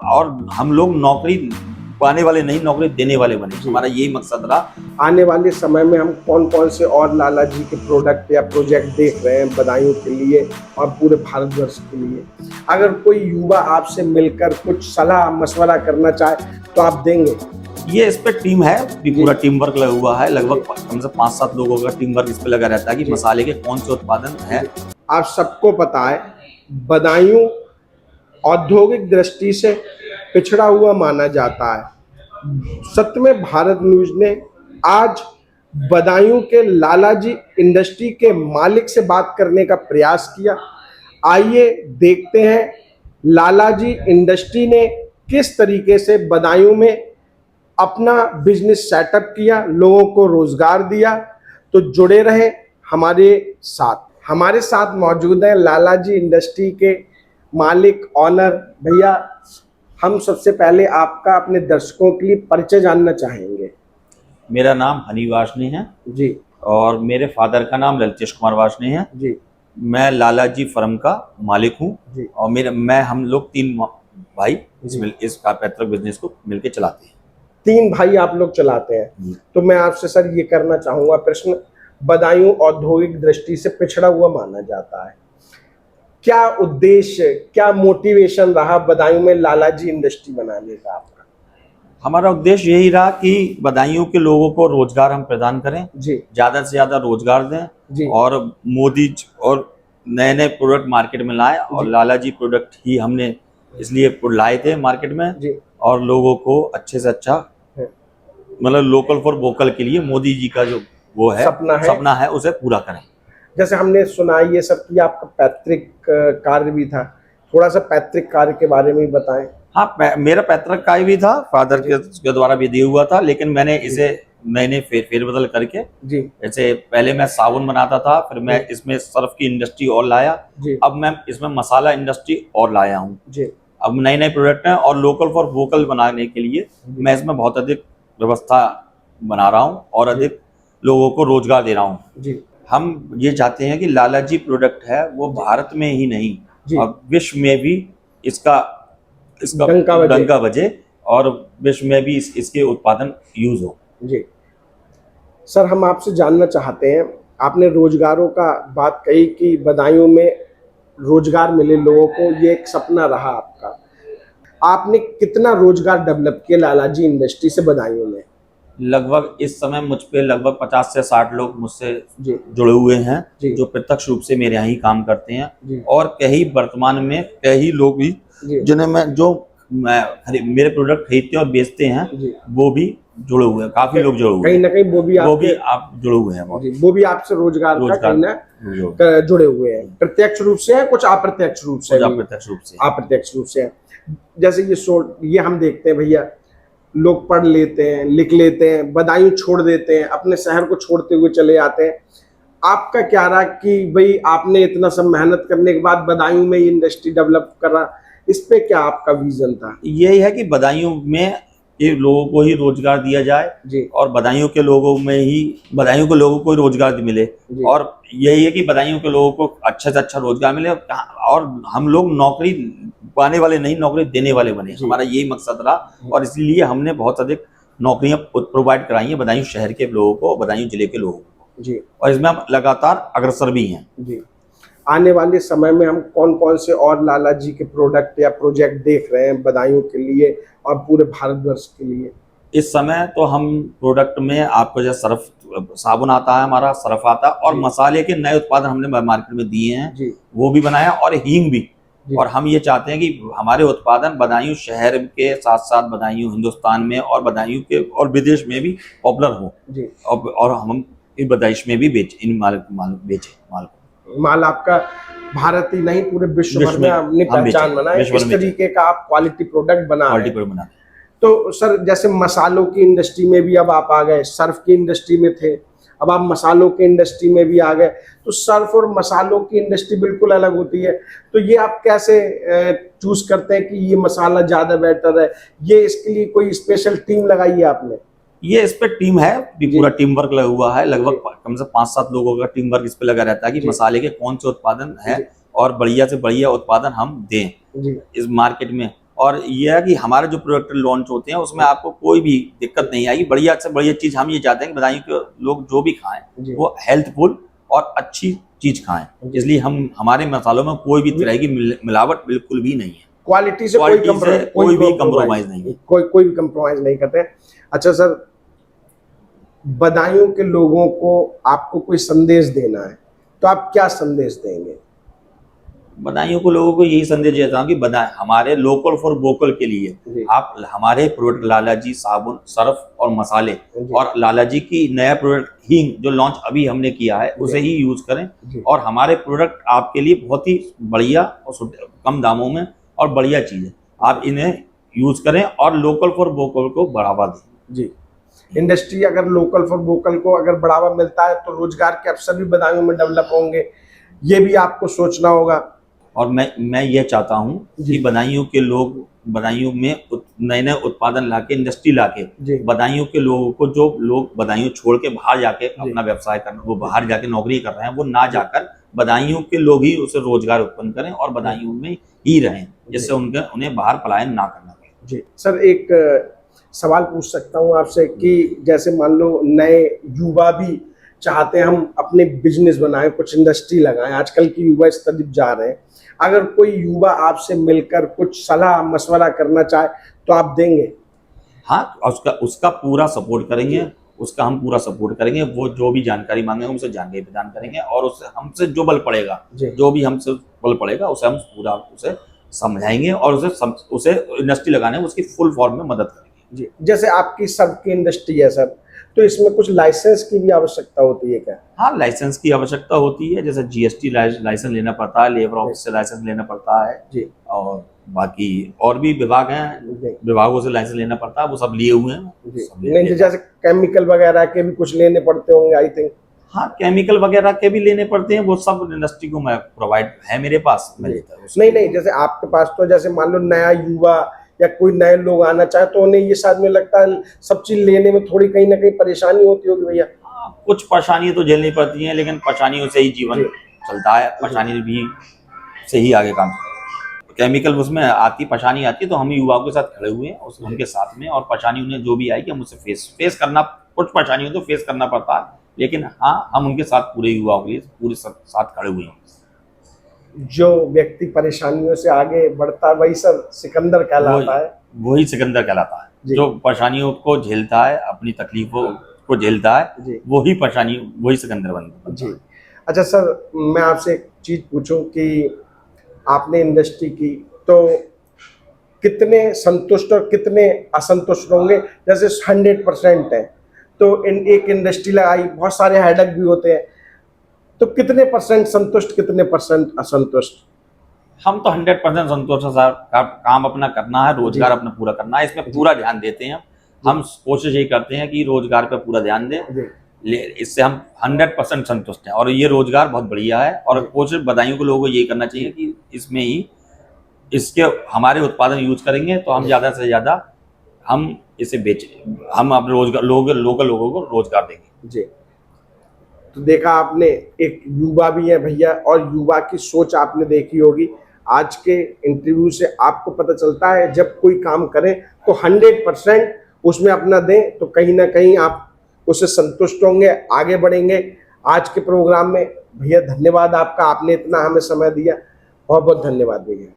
और हम लोग नौकरी पाने वाले नहीं, नौकरी देने वाले बने। हमारा यही मकसद रहा। आने वाले समय में हम कौन कौन से और लाला जी के प्रोडक्ट या प्रोजेक्ट देख रहे हैं बदायूं के लिए और पूरे भारतवर्ष के लिए? अगर कोई युवा आपसे मिलकर कुछ सलाह मशवरा करना चाहे तो आप देंगे? ये इस पे टीम है, पूरा टीम वर्क लगा हुआ है। लगभग कम से 5-7 लोगों का टीम वर्क इस पे लगा रहता है कि मसाले के कौन से उत्पादन है। आप सबको पता है बदायूं औद्योगिक दृष्टि से पिछड़ा हुआ माना जाता है। सत्य में भारत न्यूज ने आज बदायूं के लाला जी इंडस्ट्री के मालिक से बात करने का प्रयास किया। आइए देखते हैं लाला जी इंडस्ट्री ने किस तरीके से बदायूं में अपना बिजनेस सेटअप किया, लोगों को रोजगार दिया। तो जुड़े रहे हमारे साथ। हमारे साथ मौजूद है लाला जी इंडस्ट्री के मालिक ऑनर भैया। हम सबसे पहले आपका अपने दर्शकों के लिए परिचय जानना चाहेंगे। मेरा नाम हनी वाशनी है जी। और मेरे फादर का नाम ललितेश कुमार वाशनी है जी। मैं लाला जी फर्म का मालिक हूँ जी। और हम लोग 3 भाई इस पैतृक बिजनेस को मिलकर चलाते हैं। 3 भाई आप लोग चलाते हैं। तो मैं आपसे सर ये करना चाहूंगा प्रश्न, बदायूं औद्योगिक दृष्टि से पिछड़ा हुआ माना जाता है, क्या उद्देश्य, क्या मोटिवेशन रहा बदायूं में लाला जी इंडस्ट्री बनाने का आपका? हमारा उद्देश्य यही रहा कि बदायूं के लोगों को रोजगार हम प्रदान करें जी, ज्यादा से ज्यादा रोजगार दें जी, और मोदी और नए नए प्रोडक्ट मार्केट में लाए। और लाला जी प्रोडक्ट ही हमने इसलिए लाए थे मार्केट में जी, और लोगों को अच्छे से अच्छा मतलब लोकल फॉर वोकल के लिए मोदी जी का जो वो है सपना है उसे पूरा करें। जैसे हमने सुना ये सब कि आपका पैतृक कार्य भी था, थोड़ा सा पैतृक कार्य के बारे में ही बताएं। हाँ, मेरा पैतृक कार्य भी था, फादर के द्वारा भी दिया हुआ था, लेकिन मैंने इसे मैंने फेरबदल करके जी, जैसे पहले मैं साबुन बनाता था, फिर मैं इसमें सर्फ की इंडस्ट्री और लाया, अब मैं इसमें मसाला इंडस्ट्री और लाया हूँ। अब नए नए प्रोडक्ट हैं और लोकल फॉर वोकल बनाने के लिए मैं इसमें बहुत अधिक व्यवस्था बना रहा हूँ और अधिक लोगों को रोजगार दे रहा हूँ। हम ये चाहते हैं कि लाला जी प्रोडक्ट है वो भारत में ही नहीं और विश्व में भी इसका डंका बजे और विश्व में भी इसके उत्पादन यूज हो। जी सर, हम आपसे जानना चाहते हैं, आपने रोजगारों का बात कही कि बदायूं में रोजगार मिले लोगों को, ये एक सपना रहा आपका। आपने कितना रोजगार डेवलप किया लाला जी इंडस्ट्री से बदायूं में? लगभग इस समय मुझ पे लगभग 50 से 60 लोग मुझसे जुड़े हुए हैं जो प्रत्यक्ष रूप से मेरे यहाँ ही काम करते हैं और कई वर्तमान में कई लोग भी जिन्हें मेरे प्रोडक्ट खरीदते और बेचते हैं वो भी जुड़े हुए हैं। काफी लोग जुड़े हुए हैं, कहीं ना कहीं वो भी आप जुड़े हुए हैं, वो भी आपसे रोजगार का जुड़े हुए हैं। प्रत्यक्ष रूप से है, कुछ अप्रत्यक्ष रूप से, अप्रत्यक्ष रूप से है। जैसे ये हम देखते हैं भैया, लोग पढ़ लेते हैं, लिख लेते हैं, बदायूं छोड़ देते हैं, अपने शहर को छोड़ते हुए चले जाते हैं। आपका क्या रहा कि भाई आपने इतना सब मेहनत करने के बाद बदायूं में इंडस्ट्री डेवलप करा, इस पे क्या आपका विजन था? यही है कि बदायूं में ये लोगों को ही रोजगार दिया जाए जी, और बदायूं के लोगों को रोजगार मिले और यही है कि बदायूं के लोगों को अच्छे से अच्छा रोजगार मिले और हम लोग नौकरी पाने वाले नहीं, नौकरी देने वाले बने। हमारा यही मकसद रहा और इसलिए हमने बहुत अधिक नौकरियां प्रोवाइड कराई हैं बदायूं शहर के लोगों को, बदायूं जिले के लोगों को जी, और इसमें हम लगातार अग्रसर भी हैं जी। आने वाले समय में हम कौन कौन से और लाला जी के प्रोडक्ट या प्रोजेक्ट देख रहे हैं बदायूं के लिए और पूरे भारतवर्ष के लिए? इस समय तो हम प्रोडक्ट में आपको जैसे सर्फ साबुन आता है, हमारा सर्फ आता है और मसाले के नए उत्पादन हमने मार्केट में दिए हैं, वो भी बनाया और हींग भी। और हम ये चाहते हैं कि हमारे उत्पादन बदायूं शहर के साथ साथ बदायूं हिंदुस्तान में और बदायूं के और विदेश में भी पॉपुलर हो और हम विदेश में भी बेचें माल आपका भारत ही नहीं पूरे विश्व भर में अपनी पहचान बनाए, इस तरीके का आप क्वालिटी प्रोडक्ट बना रहे हैं। तो सर, जैसे मसालों की इंडस्ट्री में भी अब आप आ गए, सर्फ की इंडस्ट्री में थे, अब आप मसालों की इंडस्ट्री में भी आ गए, तो सर्फ और मसालों की इंडस्ट्री बिल्कुल अलग होती है। तो ये आप कैसे चूज करते हैं कि ये मसाला ज्यादा बेटर है? ये इसके लिए कोई स्पेशल टीम लगाई है आपने? ये इस पे टीम है, पूरा टीम वर्क लगा हुआ है। लगभग कम से 5-7 लोगों का टीम वर्क इस पे लगा रहता है कि मसाले के कौन से उत्पादन है और बढ़िया से बढ़िया उत्पादन हम दें इस मार्केट में। और ये है कि हमारे जो प्रोडक्ट लॉन्च होते हैं उसमें आपको कोई भी दिक्कत नहीं आएगी। बढ़िया से बढ़िया चीज हम ये चाहते हैं कि बदायूं के लोग जो भी खाएं वो हेल्थफुल और अच्छी चीज खाएं, इसलिए हम हमारे मसालों में कोई भी तरह की मिलावट बिल्कुल भी नहीं है। क्वालिटी से कोई भी कंप्रोमाइज नहीं है, कोई भी कंप्रोमाइज नहीं करते। अच्छा सर, बदायूं के लोगों को आपको कोई संदेश देना है तो आप क्या संदेश देंगे? बदायूं को लोगों को यही संदेश देता हूँ कि हमारे लोकल फॉर वोकल के लिए आप हमारे प्रोडक्ट लालाजी साबुन, सर्फ और मसाले और लालाजी की नया प्रोडक्ट हींग जो लॉन्च अभी हमने किया है उसे ही यूज करें। और हमारे प्रोडक्ट आपके लिए बहुत ही बढ़िया और कम दामों में और बढ़िया चीज है, आप इन्हें यूज करें और लोकल फॉर वोकल को बढ़ावा दें। जी, इंडस्ट्री अगर लोकल फॉर वोकल को अगर बढ़ावा मिलता है तो रोजगार के अवसर भी बदायूं में डेवलप होंगे, ये भी आपको सोचना होगा। और मैं ये चाहता हूँ कि बदायूं के लोग बदायूं में नए नए उत्पादन लाके, इंडस्ट्री लाके बदायूं के लोगों को, जो लोग बदायूं छोड़ के बाहर जाके अपना व्यवसाय करना, वो बाहर जाके नौकरी कर रहे हैं, वो ना जाकर बदायूं के लोग ही उसे रोजगार उत्पन्न करें और बदायूं में ही रहें, जिससे उन्हें बाहर पलायन ना करना पड़े। जी सर, एक सवाल पूछ सकता हूँ आपसे कि जैसे मान लो नए युवा भी चाहते हैं हम अपने बिजनेस बनाएं, कुछ इंडस्ट्री लगाएं, आजकल की युवा इस तरफ जा रहे हैं, अगर कोई युवा आपसे मिलकर कुछ सलाह मशवरा करना चाहे तो आप देंगे? हाँ, उसका पूरा सपोर्ट करेंगे, उसका हम पूरा सपोर्ट करेंगे। वो जो भी जानकारी मांगेंगे उसे जानकारी प्रदान करेंगे और उससे हमसे जो बल पड़ेगा, जो भी हमसे बल पड़ेगा उसे हम पूरा उसे समझाएंगे और उसे इंडस्ट्री लगाने में उसकी फुल फॉर्म में मदद करेंगे। जी, जैसे आपकी सबकी इंडस्ट्री है सर, तो इसमें कुछ लाइसेंस की भी आवश्यकता होती है क्या? हाँ, लाइसेंस की आवश्यकता होती है, जैसे जीएसटी लाइसेंस लेना पड़ता है, लेबर ऑफिस से लाइसेंस लेना पड़ता है जी, और बाकी और भी विभाग हैं, विभागों से लाइसेंस लेना पड़ता है, वो सब लिए हुए हैं जी। नहीं, जैसे केमिकल वगैरह के भी कुछ लेने पड़ते होंगे आई थिंक। हाँ, केमिकल वगैरह के भी लेने पड़ते हैं, वो सब इंडस्ट्री को मैं प्रोवाइड है मेरे पास, मैं लेता हूँ। नहीं, जैसे आपके पास तो जैसे मान लो नया युवा या कोई नए लोग आना चाहे तो उन्हें ये शायद में लगता है सब चीज लेने में थोड़ी कहीं ना कहीं परेशानी होती होगी भैया। कुछ परेशानियां तो झेलनी पड़ती हैं, लेकिन परेशानियों से ही जीवन चलता है, परेशानी भी से ही आगे काम चलता है। केमिकल उसमें परेशानी आती है तो हम युवाओं के साथ खड़े हुए हैं उनके साथ में, और परेशानी उन्हें जो भी आएगी हम उससे फेस करना, कुछ परेशानियों तो फेस करना पड़ता है, लेकिन हाँ, हम उनके साथ पूरे युवाओं के लिए पूरे साथ खड़े हुए हैं। जो व्यक्ति परेशानियों से आगे बढ़ता है वही सर सिकंदर कहलाता है। वही सिकंदर कहलाता है, जो परेशानियों को झेलता है, अपनी तकलीफों को झेलता है, वही सिकंदर बनता है जी। अच्छा सर, मैं आपसे एक चीज पूछूं कि आपने इंडस्ट्री की तो कितने संतुष्ट और कितने असंतुष्ट होंगे? जैसे 100% है तो एक इंडस्ट्री लगाई, बहुत सारे हेडक भी होते हैं, तो कितने परसेंट संतुष्ट, कितने परसेंट असंतुष्ट? हम तो 100% संतुष्ट है सर। काम अपना करना है, रोजगार अपना पूरा करना है, इसमें पूरा ध्यान देते हैं। हम कोशिश यही करते हैं कि रोजगार पे पूरा ध्यान दें, इससे हम 100% संतुष्ट हैं और ये रोजगार बहुत बढ़िया है। और कोशिश बदायूं के लोगों को यही करना चाहिए कि इसमें ही इसके हमारे उत्पादन यूज करेंगे तो हम ज्यादा से ज्यादा हम इसे बेचें, हम अपने लोकल लोगों को रोजगार देंगे जी। तो देखा आपने, एक युवा भी है भैया और युवा की सोच आपने देखी होगी। आज के इंटरव्यू से आपको पता चलता है जब कोई काम करें तो 100% उसमें अपना दें तो कहीं ना कहीं आप उससे संतुष्ट होंगे, आगे बढ़ेंगे। आज के प्रोग्राम में भैया धन्यवाद आपका, आपने इतना हमें समय दिया, बहुत बहुत धन्यवाद भैया।